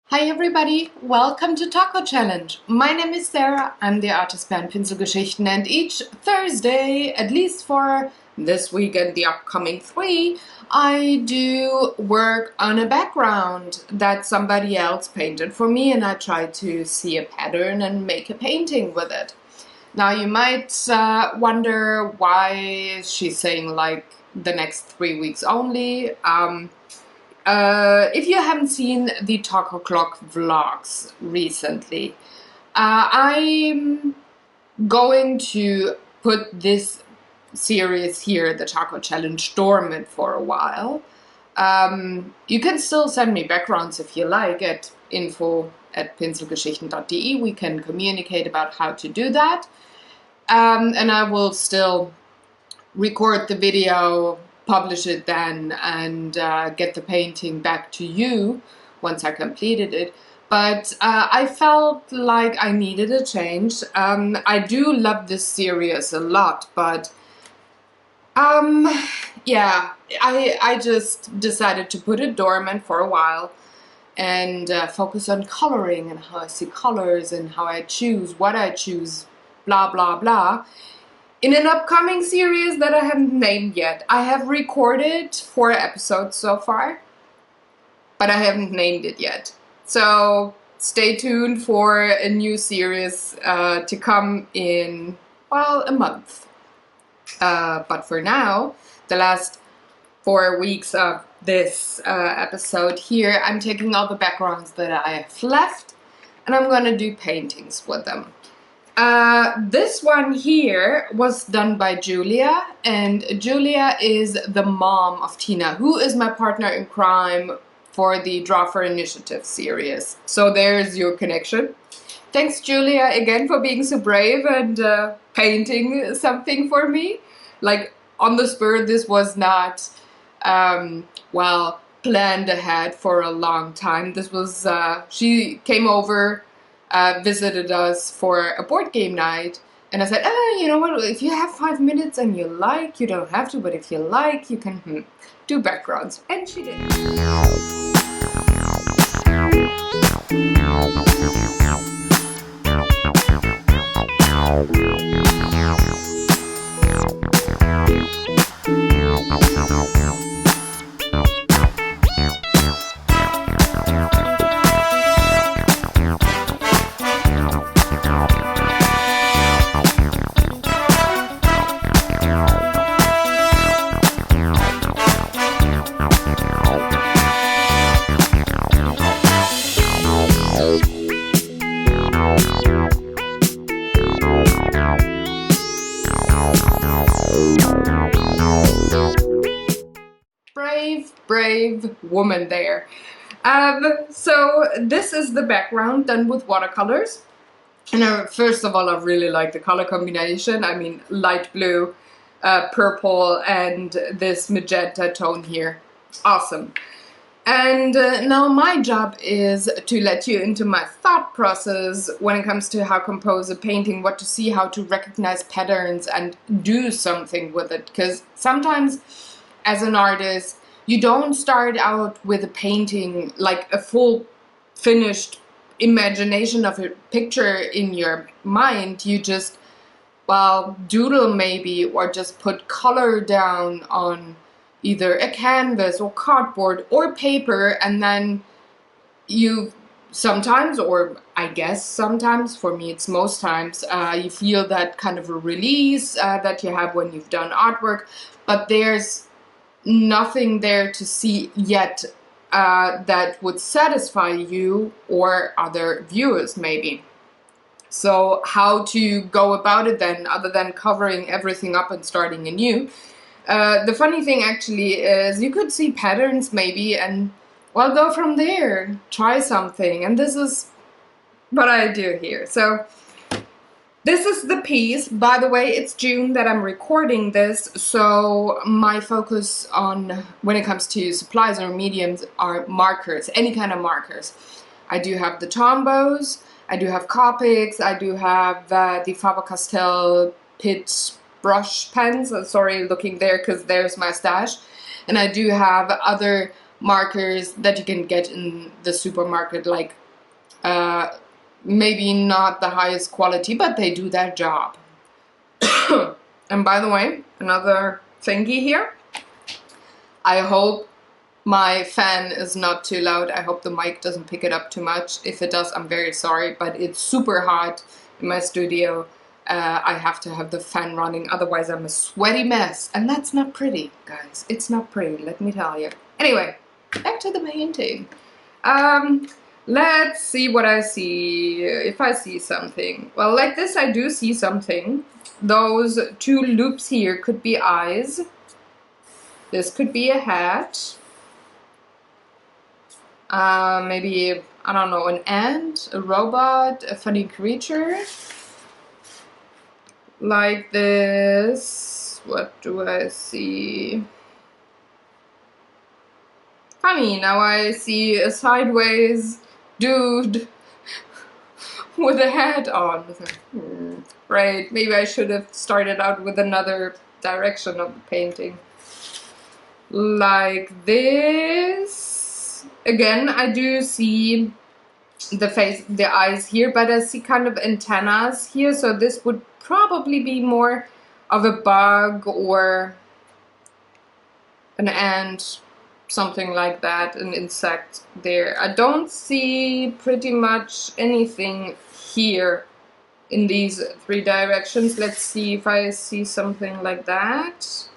Hi everybody, welcome to Talk-ohhh-Challenge. My name is Sarah, I'm the artist behind Pinselgeschichten, and each Thursday, at least for this week and the upcoming 3, I do work on a background that somebody else painted for me, and I try to see a pattern and make a painting with it. Now you might wonder why she's saying like the next 3 weeks only. If you haven't seen the Talk-ohhh-Clock vlogs recently, I'm going to put this series here, the Talk-ohhh-Challenge, dormant for a while. You can still send me backgrounds if you like at info@pinselgeschichten.de. We can communicate about how to do that. And I will still record the video, publish it then, and get the painting back to you once I completed it. But I felt like I needed a change. I do love this series a lot, but yeah, I just decided to put it dormant for a while and focus on coloring and how I see colors and how I choose, what I choose, blah blah blah. In an upcoming series that I haven't named yet. I have recorded 4 episodes so far, but I haven't named it yet. So stay tuned for a new series to come in, well, a month. But for now, the last 4 weeks of this episode here, I'm taking all the backgrounds that I have left and I'm gonna do paintings with them. This one here was done by Julia, and Julia is the mom of Tina, who is my partner in crime for the Draw for Initiative series. So there's your connection. Thanks, Julia, again for being so brave and painting something for me. Like, on the spur, this was not, well, planned ahead for a long time. This was, she came over, visited us for a board game night, and I said, you know what, if you have 5 minutes and you like, you don't have to, but if you like, you can do backgrounds. And she did. Brave woman there. So this is the background done with watercolors. And first of all, I really like the color combination. I mean, light blue, purple, and this magenta tone here. Awesome. And now my job is to let you into my thought process when it comes to how to compose a painting, what to see, how to recognize patterns and do something with it. Because sometimes as an artist, you don't start out with a painting, like a full finished imagination of a picture in your mind. You just, well, doodle maybe, or just put color down on either a canvas or cardboard or paper, and then you sometimes, or I guess sometimes, for me it's most times, you feel that kind of a release that you have when you've done artwork, but there's nothing there to see yet that would satisfy you or other viewers maybe. So how to go about it then, other than covering everything up and starting anew? The funny thing actually is you could see patterns maybe and, well, go from there, try something, and this is what I do here. So this is the piece. By the way, it's June that I'm recording this, so my focus on when it comes to supplies or mediums are markers, any kind of markers. I do have the Tombows, I do have Copics, I do have the Faber-Castell Pitch brush pens. Sorry, looking there because there's my stash. And I do have other markers that you can get in the supermarket, like maybe not the highest quality, but they do their job. And by the way, another thingy here. I hope my fan is not too loud. I hope the mic doesn't pick it up too much. If it does, I'm very sorry, but it's super hot in my studio. I have to have the fan running, otherwise I'm a sweaty mess. And that's not pretty, guys. It's not pretty, let me tell you. Anyway, back to the painting. Let's see what I see, if I see something. Well, like this I do see something. Those two loops here could be eyes. This could be a hat. Maybe, I don't know, an ant, a robot, a funny creature. Like this. What do I see? Funny, now I see a sideways dude with a hat on. Right, maybe I should have started out with another direction of the painting. Like this. Again, I do see the face, the eyes here, but I see kind of antennas here, so this would probably be more of a bug or an ant, something like that, an insect there. I don't see pretty much anything here in these three directions. Let's see if I see something like that.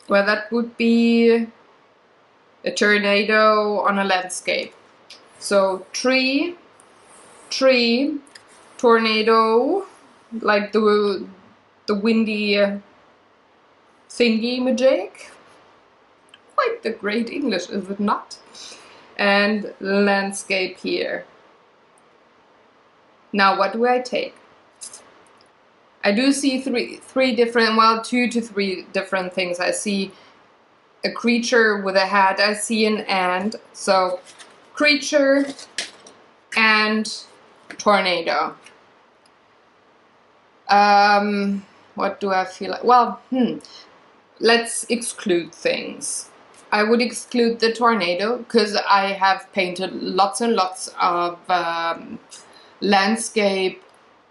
Well, that would be a tornado on a landscape. So tree, tornado, like the windy thingy-majig. Quite the great English, is it not? And landscape here. Now, what do I take? I do see three different, well, 2 to 3 different things. I see a creature with a hat. I see an ant. So, creature and tornado. What do I feel like? Well, let's exclude things. I would exclude the tornado because I have painted lots and lots of landscape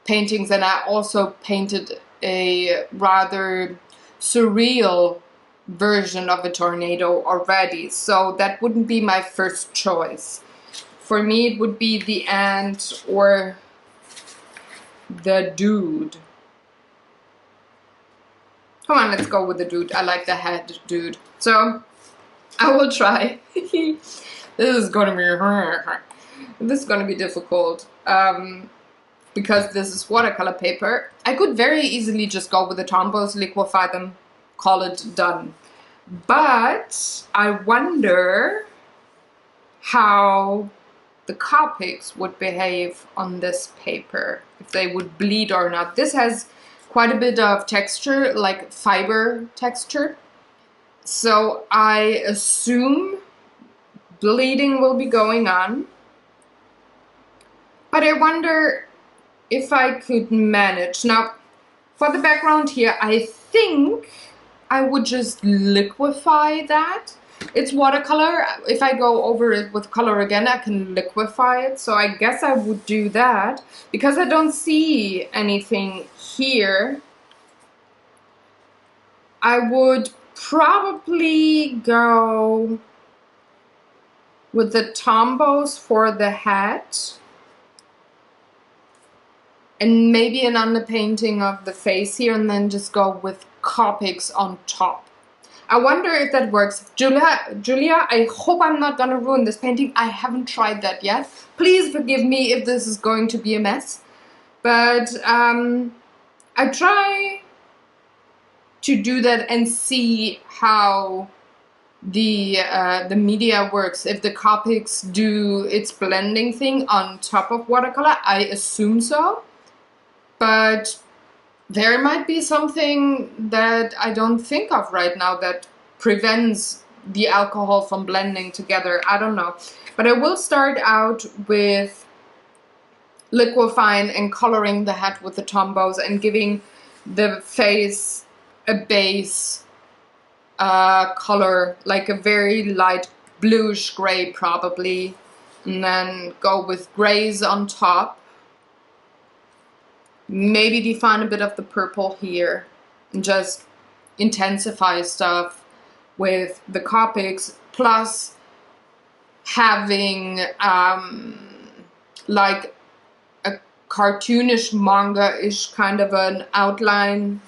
paintings, and I also painted a rather surreal version of a tornado already, so that wouldn't be my first choice. For me it would be the ant or the dude. Come on, let's go with the dude. I like the head dude. So I will try. This is gonna be difficult. Because this is watercolor paper. I could very easily just go with the Tombows, liquefy them, call it done. But I wonder how the Copics would behave on this paper, if they would bleed or not. This has quite a bit of texture, like fiber texture. So I assume bleeding will be going on. But I wonder if I could manage. Now, for the background here, I think I would just liquefy that. It's watercolor. If I go over it with color again, I can liquefy it. So I guess I would do that. Because I don't see anything here, I would probably go with the Tombows for the hat. And maybe an underpainting of the face here, and then just go with Copics on top. I wonder if that works. Julia, I hope I'm not gonna ruin this painting. I haven't tried that yet. Please forgive me if this is going to be a mess. But I try to do that and see how the media works. If the Copics do its blending thing on top of watercolor, I assume so. But there might be something that I don't think of right now that prevents the alcohol from blending together. I don't know. But I will start out with liquefying and coloring the hat with the Tombows and giving the face a base color, like a very light bluish gray probably, and then go with grays on top. Maybe define a bit of the purple here and just intensify stuff with the Copics, plus having like a cartoonish manga-ish kind of an outline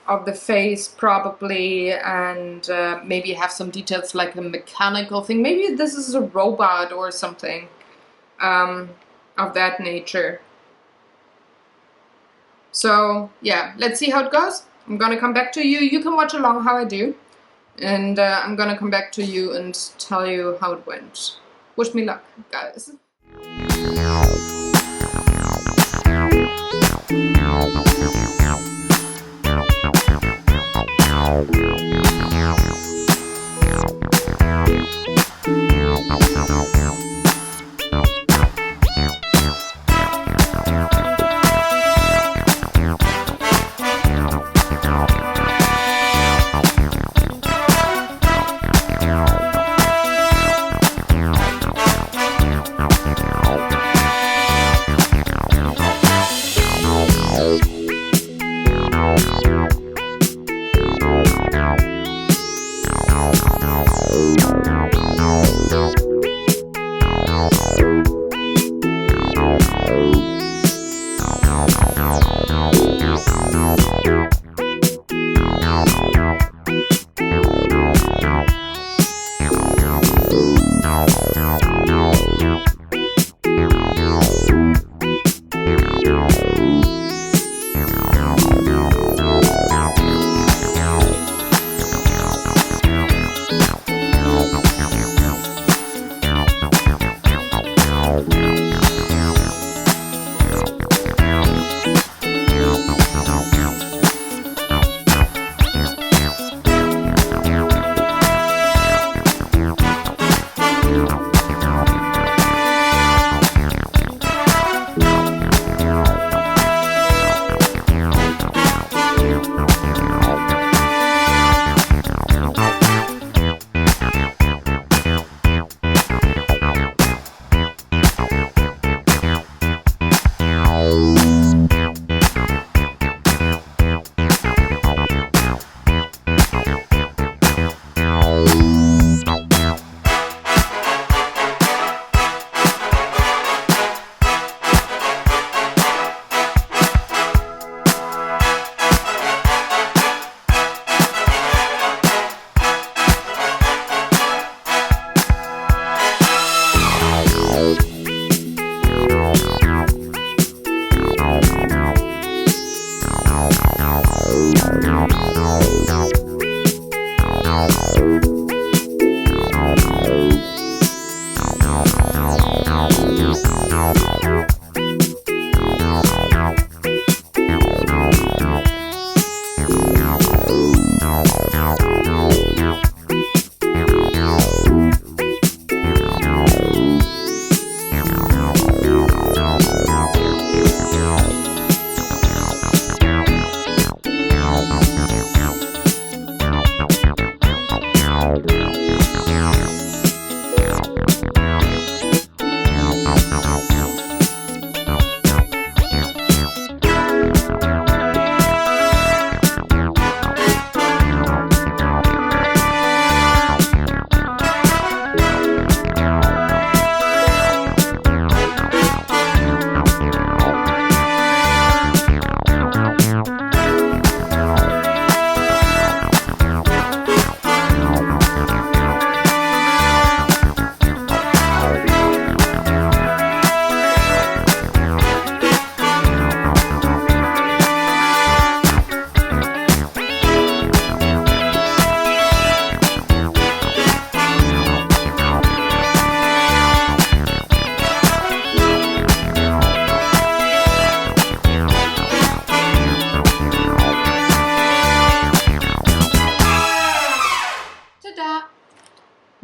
of the face probably, and maybe have some details like a mechanical thing. Maybe this is a robot or something of that nature. So yeah, let's see how it goes. I'm gonna come back to you. You can watch along how I do. And I'm gonna come back to you and tell you how it went. Wish me luck, guys.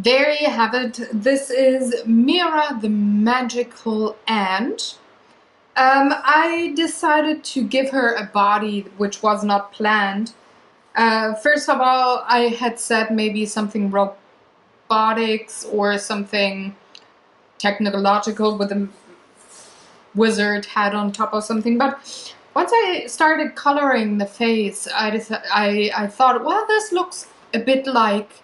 There you have it. This is Mira the magical ant. I decided to give her a body which was not planned, First of all, I had said maybe something robotics or something technological with a wizard hat on top or something, but once I started coloring the face, I thought, well, this looks a bit like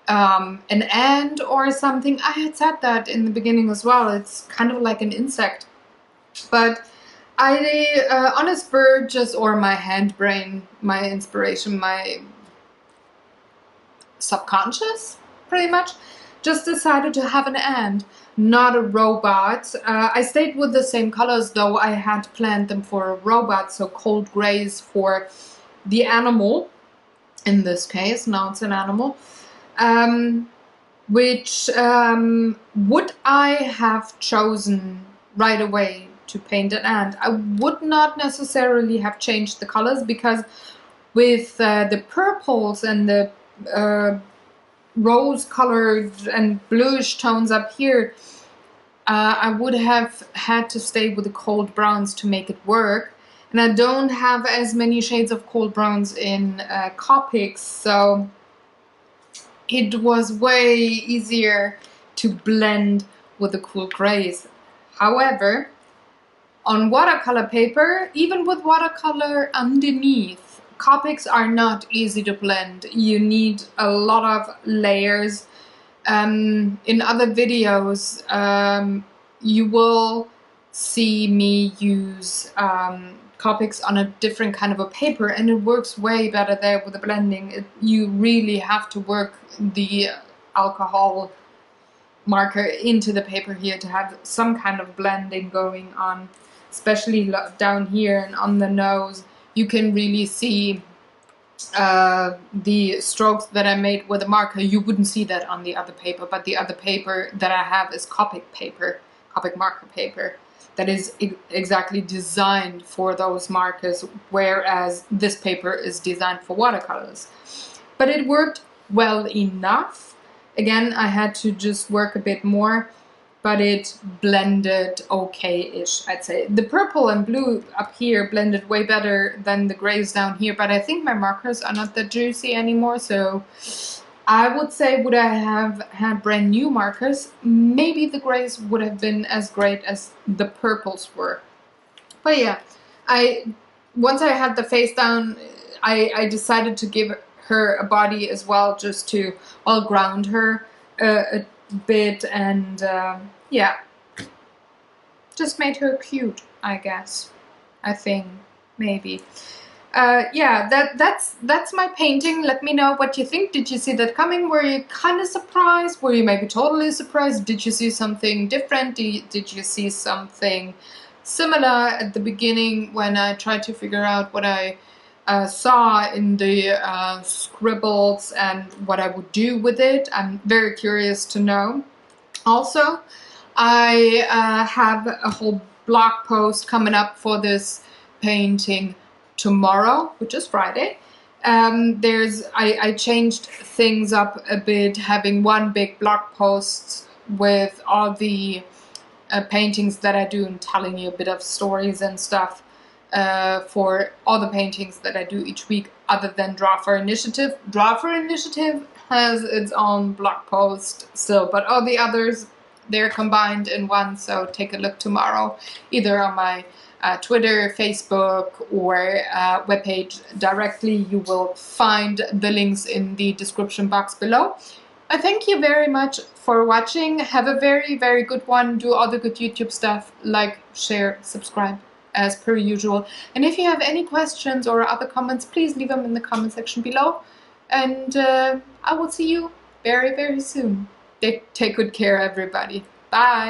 an ant or something. I had said that in the beginning as well. It's kind of like an insect, but I on a spur just, or my hand brain, my inspiration, my subconscious, pretty much, just decided to have an ant, not a robot. I stayed with the same colors, though I had planned them for a robot, so cold grays for the animal, in this case. Now it's an animal. Which would I have chosen right away to paint an ant? I would not necessarily have changed the colors, because with the purples and the rose-colored and bluish tones up here, I would have had to stay with the cold browns to make it work. And I don't have as many shades of cold browns in Copics, so it was way easier to blend with the cool grays. However, on watercolor paper, even with watercolor underneath, Copics are not easy to blend. You need a lot of layers. In other videos, you will see me use Copics on a different kind of a paper, and it works way better there with the blending. You really have to work the alcohol marker into the paper here to have some kind of blending going on, especially down here and on the nose. You can really see the strokes that I made with a marker. You wouldn't see that on the other paper, but the other paper that I have is Copic paper, Copic marker paper, that is exactly designed for those markers, whereas this paper is designed for watercolors. But it worked well enough. Again, I had to just work a bit more, but it blended okay-ish, I'd say. The purple and blue up here blended way better than the grays down here, but I think my markers are not that juicy anymore, so I would say, would I have had brand new markers, maybe the grays would have been as great as the purples were. But yeah, once I had the face down, I decided to give her a body as well, just to all ground her a bit, and yeah, just made her cute, I guess. I think, maybe. Yeah, that's my painting. Let me know what you think. Did you see that coming? Were you kind of surprised? Were you maybe totally surprised? Did you see something different? Did you see something similar at the beginning when I tried to figure out what I saw in the scribbles and what I would do with it? I'm very curious to know. Also, I have a whole blog post coming up for this painting tomorrow, which is Friday. I changed things up a bit, having one big blog post with all the paintings that I do and telling you a bit of stories and stuff for all the paintings that I do each week, other than Draw for Initiative. Draw for Initiative has its own blog post still, but all the others, they're combined in one, so take a look tomorrow, either on my Twitter, Facebook, or webpage directly. You will find the links in the description box below. I thank you very much for watching. Have a very, very good one. Do all the good YouTube stuff. Like, share, subscribe, as per usual. And if you have any questions or other comments, please leave them in the comment section below. And I will see you very, very soon. Take good care, everybody. Bye.